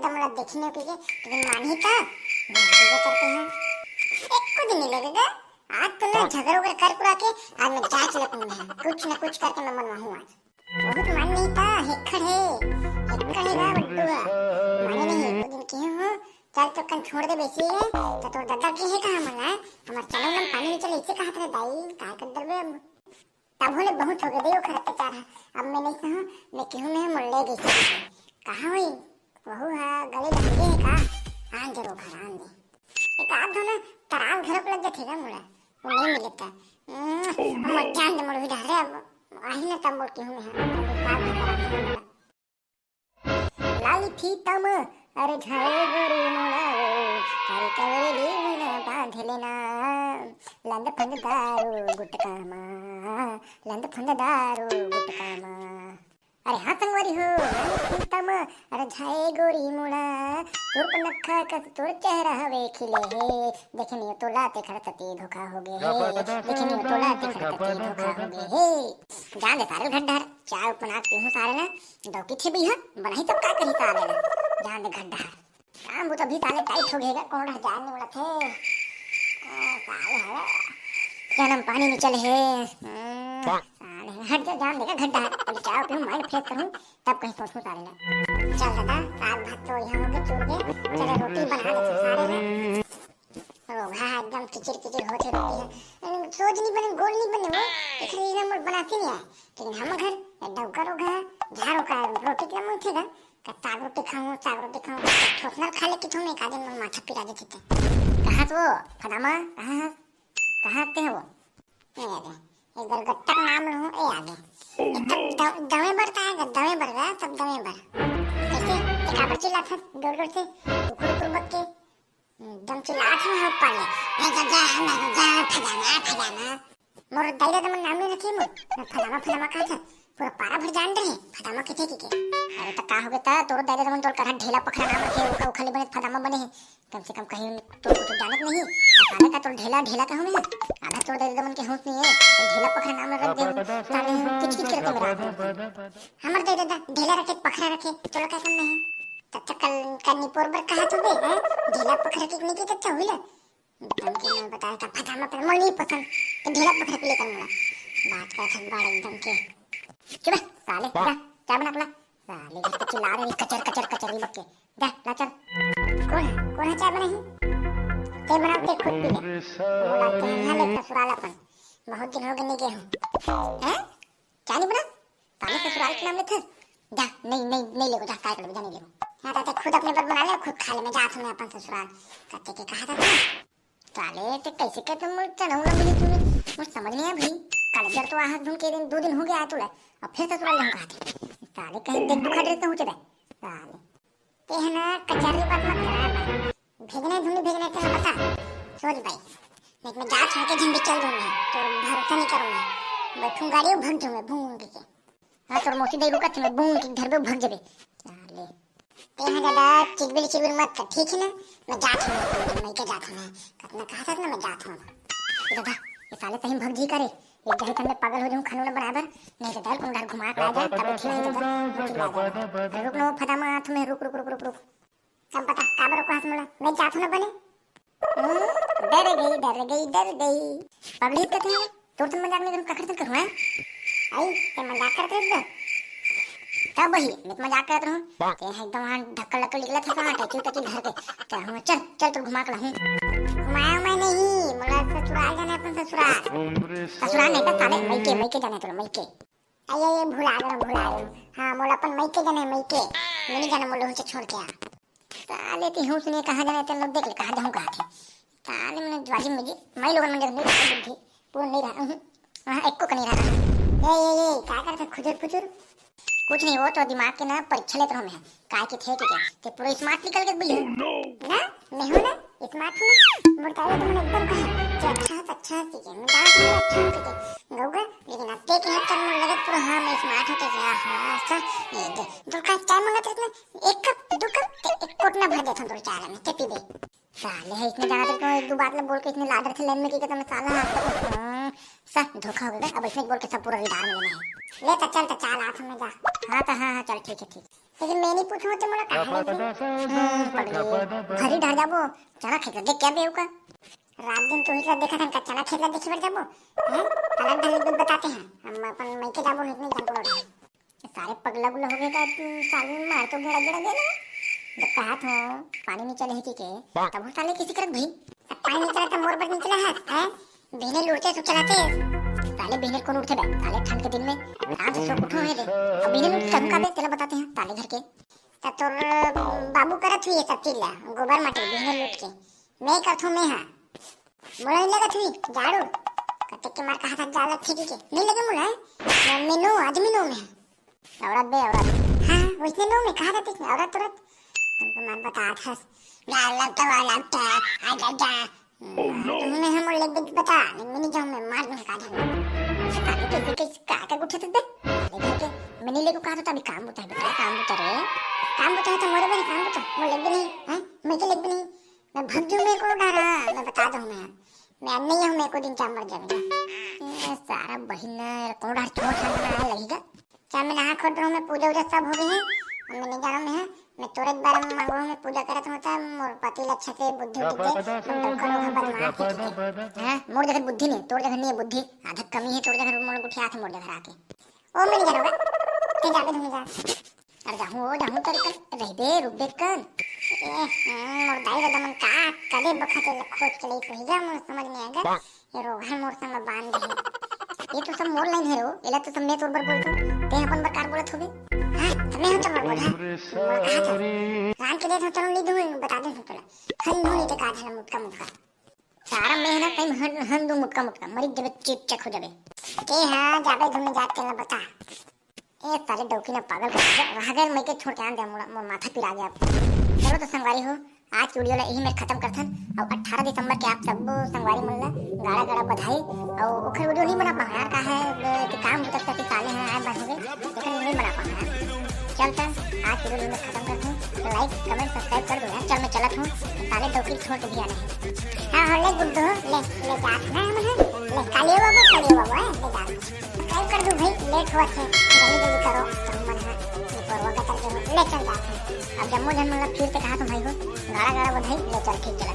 एकदम वाला देखने के लिए लेकिन मान ही था ये करते हैं एक को दिन नहीं लगेगा आज तो ना झगड़ा वगैरह कर पुरा के आज मैं जांच लगूं है कुछ ना कुछ करके मैं मनवाऊं आज बहुत मान नहीं था हेकड़ है ना बड्डू माने नहीं एक दिन की हो चल तो कन छोड़ दे बेसी है तो तोर दादा की है कहां मना हमार चलो ना पानी में चले इसे कहा था दाई का कर दबे तब होले बहुत हो गए देव खरत चार अब मैं नहीं कहा मैं क्यों मैं मुल्ले गई कहां हुई बहू है गले लगे है का आन जरो घर आन दे एक आध ना तराव घर पर लग जाते ना मुड़ा वो नहीं मिलता हम जान दे मुड़ भी रे आही ना तम बोल के हूं मैं लाली थी तम अरे झाए गोरी मुड़ाओ तारी कवरेली मुना बांधले ना लंद फंद दारू गुटकामा लंद फंद दारू गुटकामा अरे हाँ संगवारी हो लाली थी तम अरे झाए गोरी मुड़ा तोर पर नखा कस तोर चेहरा हवे खिले है देखनी तो लाते खड़तती धोखा हो गए है देखनी तो लाते खड़तती धोखा हो गए है जान दे सारे घड्डा चाय उपना पीहू सारे ना दौकी थे भी है बनाई तब का करी सारे ना जान दे घड्डा काम वो तो भी साले टाइट हो गएगा कौन जानने वाला थे साले है जन्म पानी में चले है साले हट जा जान देगा घड्डा पहले चाय पीऊं माइंड फ्रेश करूं तब कहीं सोचूं सारे ना चल दादा साग भात तो यहाँ हो गए चूर गए चले रोटी बना दे सारे ना ओ भाई एकदम किचिर किचिर होते रहती है सोच नहीं बने गोल नहीं बने वो इखरी ना मोर बनाती नहीं है लेकिन हम घर डौकर होगा झाड़ो का रोटी के मुंह थेगा का साग रोटी खाऊं ठोसना खा ले कि तुम एक आदमी मन माथा पिरा देते थे कहां तो फदामा कहां आते हैं वो ए आगे एक गलगट्टा का नाम लो ए आगे दवे बढ़ता है दवे बढ़ रहा सब दवे बढ़ कैसे एक आबर चिल्ला था जोर से कुकुर बक के एकदम चिल्ला था हाथ पाले ए जा फदामा मोर दाइरा दमन नाम नहीं रखे मोर फदामा कहा था पूरा पारा भर जान रहे फदामा के थे के अरे त का हो गया ता तोर दाइरा दमन तोर करा ढेला पखरा नाम रखे ओका उखले बने फदामा बने है कम से कम कहीं तो जानत नहीं साले का तोर ढेला का हमें आधा तोर दाइरा दमन के होश नहीं है ढेला पखरा नाम रख दे साले किच करके मेरा हमर दाइरा ढेला रखे पखरा रखे तोर का कम नहीं तब कल कन्नी पोर बर कहा तो बे ढेला पखरा के नहीं के तो हुईला एकदम के मैं बताया था फदामा पर मोर नहीं पसंद तो ढेला पखरा के लेकर मोला बात का सब बड़ा एकदम के चुप साले जा चाय बना अपना साले के चिल्ला रहे कचर बक्के जा ला चल कौन है चाय बनाई ते बनाते खुद पी ले बोला तो यहाँ ले ससुरालापन बहुत दिन हो गए नहीं गए हूँ हैं चाय नहीं बना ताले ससुराल के नाम ले थे जा नहीं ले जा काय कर जा नहीं ले हाँ ताते खुद अपने पर बना ले खुद खा ले मैं जात हूँ अपन ससुराल कहते के कहा था साले ते कैसे के तुम चढ़ाऊंगा मुझे तुम्हें मुझे समझ नहीं है भाई कल जब तो आज धुन के दिन 2 दिन हो गया तुले और फिर ससुराल हम कहा थे साले कहीं देख दुखा ड्रेस हो चले साले ते है ना कचहरी बात मत करा भेजने तेरा पता सोच भाई लेकिन मैं जा छोड़ के झंडी चल दूंगा तो भरोसा नहीं करूंगा बैठूं गाड़ी भाग जाऊंगा भूंग के हां तो मोती दे रुका तुम्हें भूंग के घर पे भाग जाबे साले ते है दादा चिलबिल मत कर ठीक है ना मैं जात हूं मैं के जात हूं कितना कहा था ना मैं जात हूं दादा ये साले कहीं भाग जी करे एक जगह तक मैं पागल हो जाऊं खानों में बराबर नहीं तो दाल कुंडा घुमा के आ जाए तब ठीक है रुक लो फटामा हाथ में रुक कब बता काबर को हाथ मोड़ा मैं जात ना बने डर गई पब्लिक कहते हैं तो मजाक नहीं करूं कखर करूं हैं आई ते मजाक करते थे तब वही मैं मजाक करत रहूं ते एकदम हां ढक्कल निकला था कहां टची घर के क्या हूं चल तो घुमा के लाऊं घुमाया मैं नहीं मोला ससुराल जाना अपन ससुराल नहीं तो साले मईके जाना तो मईके आये भुला गया हां मोला अपन मईके जाना मईके नहीं जाना मोला से छोड़ के आ साले ती हूं सुने कहां जाना ते लोग देख ले कहां जाऊं कहां थे साले मैंने द्वाजी मुझे मैं लोगन में बुद्धि पूर्ण नहीं रहा हां एक को नहीं रहा ये क्या करता खुजर कुछ नहीं वो तो दिमाग के ना परीक्षा लेते हम काय के थे ते पूरा स्मार्ट निकल के बिल्ली ना मैं हूं ना स्मार्ट हूं बताया तो मैंने एकदम कहा अच्छा ठीक है मैं अच्छा ठीक है गौगा लेकिन अब देख हाथ करने लगे पूरा हां मैं स्मार्ट होते गया हां सा ये दे दो का चाय मंगाते थे एक कप 2 कप एक कोट ना भर देता तो चाय में के पी दे साले है इसने जाना तो एक दो बात में बोल के इसने लाडर से लाइन में की कहता मैं साला सब धोखा हो गया अब इसने बोल के सब पूरा रिदार में लेना है ले तो चल तो चाल हाथ में जा हां चल ठीक है लेकिन मैं नहीं पूछूं तो मोला कहां पगली घरी ढार जाबो चना खेत देख क्या बेउ का रात दिन तो ही देखा था चना खेत देख बर जाबो हैं अलग ढंग बताते हैं हम अपन मैं के जाबो नहीं जान को सारे पगला गुला हो गए का साले मार तो घेरा घेरा देना जब कहा था पानी नहीं चले के तब साले किसी करत भाई पानी नहीं चला तो मोर पर निकला है हैं बिना लुड़ते तो चलाते साले बिना कौन उठते बे साले ठंड के दिन में आज सब उठो है रे अब बिना लुट कम का बे चला बताते हैं ताले घर के तोर बाबू करत हुई सब चीज ला गोबर माटी बिना लुट के मैं करथू मैं हां मोला नहीं लगा थी झाड़ू कते के मार कहा था जाला ठीक के नहीं लगे मोला मैं नो आदमी नो में औरत बे औरत हां उसने नो में कहा था तुझने औरत तुरंत तुमको मान बता था मैं लगता आ जा तुमने हम लग बता नहीं जाऊं मैं मार दूं का था तो का उठे थे लेकिन मैंने लेको कहा था अभी काम होता है बेटा काम होता है तो मोरे में काम होता वो लग नहीं हैं मैं के लग नहीं मैं भग जूं मेरे को डरा मैं बता दूं मैं नहीं हूं मेरे को दिन चार मर जाएगा सारा बहिना कोड़ा छोड़ लगेगा चाहे मैं नहा खोद रहा हूं मैं पूजा उजा सब हो गई है मैं नहीं जा रहा मैं मैं तोरे बारे में मांगो मैं पूजा करत होता मोर पति लच्छा के बुद्धि बुद्धि हम करो बदमाश हैं मोर जगह बुद्धि नहीं तोर जगह नहीं है बुद्धि आधा कमी है तोर जगह मोर गुठिया थे मोर जगह आके ओ मैं नहीं जाऊंगा ते जाके तुम जा अरे जाऊं तर रह दे रुक दे कर मोर दाई दादा मन का कदे बखते खोज के ले कहि जा मोर समझ नहीं आएगा ये रोगा मोर संग बांध दे ये तो सब मोर लाइन है रो एला तो सब मैं तोर बर बोलतो ते अपन बर कार बोलत होबे मैं हूं तो बोल रान के लिए तो ली दूं बता दे तोला खन होने के काज है मुटका सारा मेहनत टाइम हन दो मुटका मरी जबे चिप चक हो जाबे के हां जाबे तुमने जात के बता ए सारे डौकी ना पागल कर रह गए मैं के छोड़ के आ दे मोर माथा पिरा गया चलो तो संगवारी हो आज वीडियो ला यही में खत्म करथन और 18 दिसंबर के आप सब संगवारी मन ला गाड़ा गाड़ा बधाई और ओखर वीडियो नहीं बना पा यार का है कि काम होता तक साले हैं आए बात हो गए लेकिन नहीं बना पा यार चलता आज वीडियो में खत्म करते हैं लाइक कमेंट सब्सक्राइब कर दो यार चल मैं चलत हूं साले डौकी छोड़ के भी आना है हां ले गुड्डू ले जात ना हम ले कालियो बाबू है ले जात सब्सक्राइब कर दो भाई लेट हुआ थे जल्दी करो तो मन है परवा का करके ले चल जाते अब जम्मू जन्म फिर से कहा तो भाई को गाड़ा गाड़ा बधाई ले चल ठीक चला